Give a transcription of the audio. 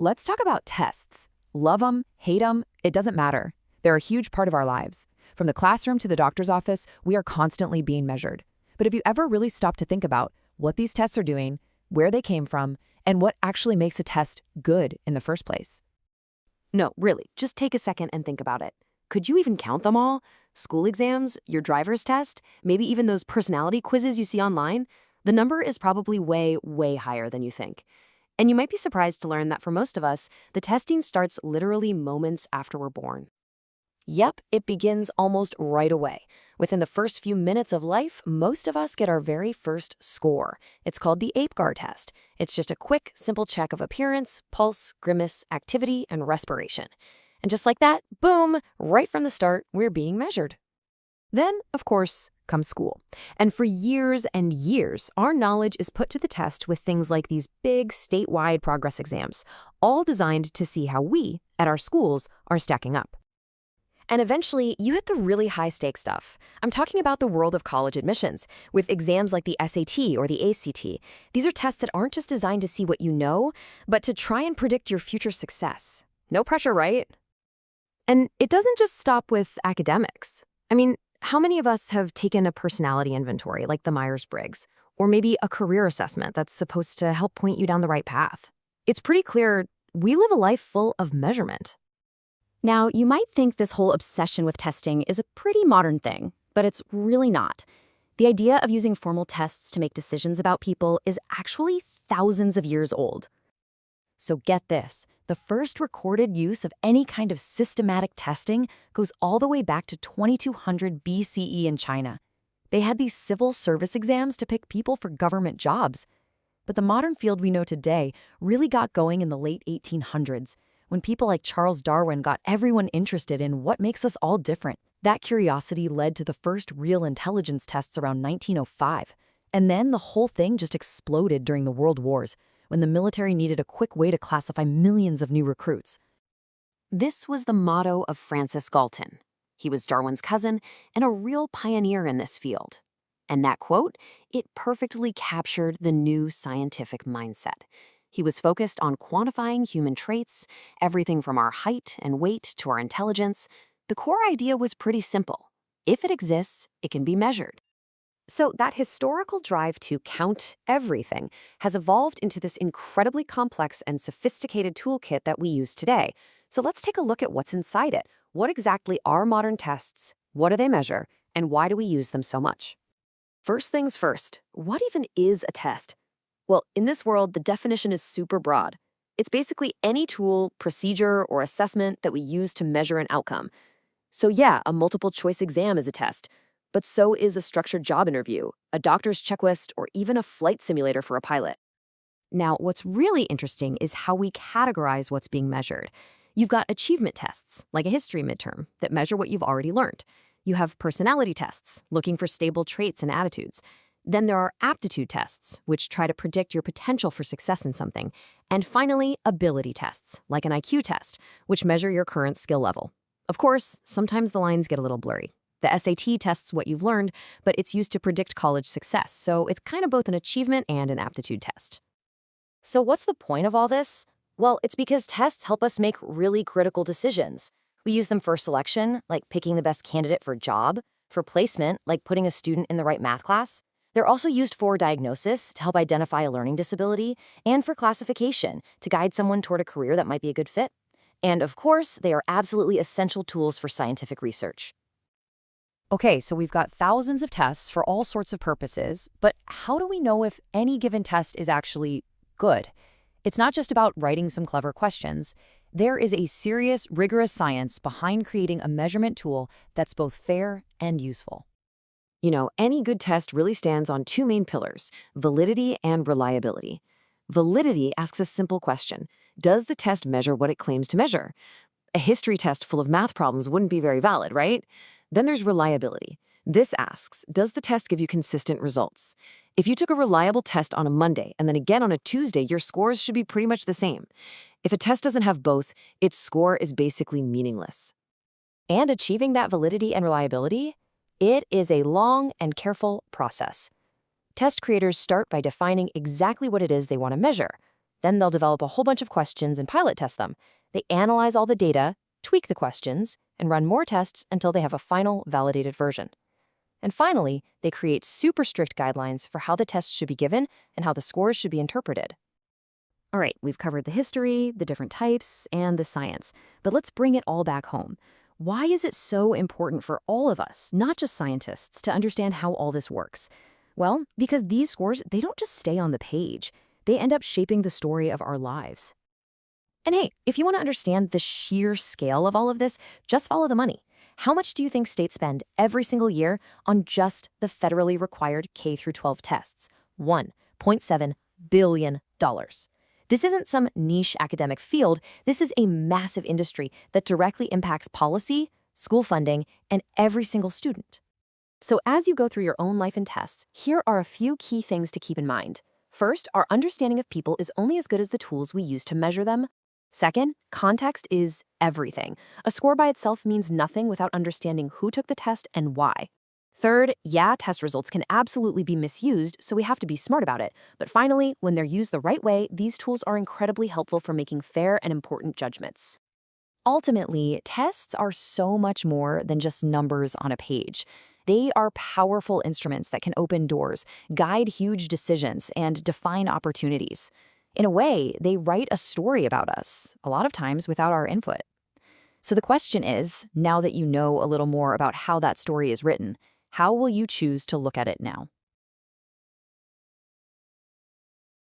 let's talk about tests. Love them, hate them, it doesn't matter. They're a huge part of our lives. From the classroom to the doctor's office, we are constantly being measured. But have you ever really stopped to think about what these tests are doing, where they came from, and what actually makes a test good in the first place? No, really, just take a second and think about it. Could you even count them all? School exams, your driver's test, maybe even those personality quizzes you see online? The number is probably way, way higher than you think. And you might be surprised to learn that for most of us, the testing starts literally moments after we're born. Yep, it begins almost right away. Within the first few minutes of life, most of us get our very first score. It's called the APGAR test. It's just a quick, simple check of appearance, pulse, grimace, activity, and respiration. And just like that, boom, right from the start, we're being measured. Then, of course, comes school. And for years and years, our knowledge is put to the test with things like these big statewide progress exams, all designed to see how we, at our schools, are stacking up. And eventually, you hit the really high-stakes stuff. I'm talking about the world of college admissions, with exams like the SAT or the ACT. These are tests that aren't just designed to see what you know, but to try and predict your future success. No pressure, right? And it doesn't just stop with academics. I mean, how many of us have taken a personality inventory like the Myers-Briggs, or maybe a career assessment that's supposed to help point you down the right path? It's pretty clear we live a life full of measurement. Now, you might think this whole obsession with testing is a pretty modern thing, but it's really not. The idea of using formal tests to make decisions about people is actually thousands of years old. So get this, the first recorded use of any kind of systematic testing goes all the way back to 2200 BCE in China. They had these civil service exams to pick people for government jobs. But the modern field we know today really got going in the late 1800s, when people like Charles Darwin got everyone interested in what makes us all different. That curiosity led to the first real intelligence tests around 1905. And then the whole thing just exploded during the World Wars, when the military needed a quick way to classify millions of new recruits. This was the motto of Francis Galton. He was Darwin's cousin and a real pioneer in this field. And that quote, it perfectly captured the new scientific mindset. He was focused on quantifying human traits, everything from our height and weight to our intelligence. The core idea was pretty simple. If it exists, it can be measured. So that historical drive to count everything has evolved into this incredibly complex and sophisticated toolkit that we use today. So let's take a look at what's inside it. What exactly are modern tests? What do they measure? And why do we use them so much? First things first, what even is a test? Well, in this world, the definition is super broad. It's basically any tool, procedure, or assessment that we use to measure an outcome. So yeah, a multiple choice exam is a test, but so is a structured job interview, a doctor's checklist, or even a flight simulator for a pilot. Now, what's really interesting is how we categorize what's being measured. You've got achievement tests, like a history midterm, that measure what you've already learned. You have personality tests, looking for stable traits and attitudes. Then there are aptitude tests, which try to predict your potential for success in something. And finally, ability tests, like an IQ test, which measure your current skill level. Of course, sometimes the lines get a little blurry. The SAT tests what you've learned, but it's used to predict college success, so it's kind of both an achievement and an aptitude test. So what's the point of all this? Well, it's because tests help us make really critical decisions. We use them for selection, like picking the best candidate for a job, for placement, like putting a student in the right math class. They're also used for diagnosis, to help identify a learning disability, and for classification, to guide someone toward a career that might be a good fit. And of course, they are absolutely essential tools for scientific research. Okay, so we've got thousands of tests for all sorts of purposes, but how do we know if any given test is actually good? It's not just about writing some clever questions. There is a serious, rigorous science behind creating a measurement tool that's both fair and useful. You know, any good test really stands on two main pillars, validity and reliability. Validity asks a simple question. Does the test measure what it claims to measure? A history test full of math problems wouldn't be very valid, right? Then there's reliability. This asks, does the test give you consistent results? If you took a reliable test on a Monday and then again on a Tuesday, your scores should be pretty much the same. If a test doesn't have both, its score is basically meaningless. And achieving that validity and reliability? It is a long and careful process. Test creators start by defining exactly what it is they want to measure. Then they'll develop a whole bunch of questions and pilot test them. They analyze all the data, tweak the questions, and run more tests until they have a final validated version. And finally, they create super strict guidelines for how the tests should be given and how the scores should be interpreted. All right, we've covered the history, the different types, and the science, but let's bring it all back home. Why is it so important for all of us, not just scientists, to understand how all this works? Well, because these scores, they don't just stay on the page. They end up shaping the story of our lives. And hey, if you want to understand the sheer scale of all of this, just follow the money. How much do you think states spend every single year on just the federally required K-12 tests? $1.7 billion. This isn't some niche academic field. This is a massive industry that directly impacts policy, school funding, and every single student. So as you go through your own life and tests, here are a few key things to keep in mind. First, our understanding of people is only as good as the tools we use to measure them. Second, context is everything. A score by itself means nothing without understanding who took the test and why. Third, yeah, test results can absolutely be misused, so we have to be smart about it. But finally, when they're used the right way, these tools are incredibly helpful for making fair and important judgments. Ultimately, tests are so much more than just numbers on a page. They are powerful instruments that can open doors, guide huge decisions, and define opportunities. In a way, they write a story about us, a lot of times without our input. So the question is, now that you know a little more about how that story is written, how will you choose to look at it now?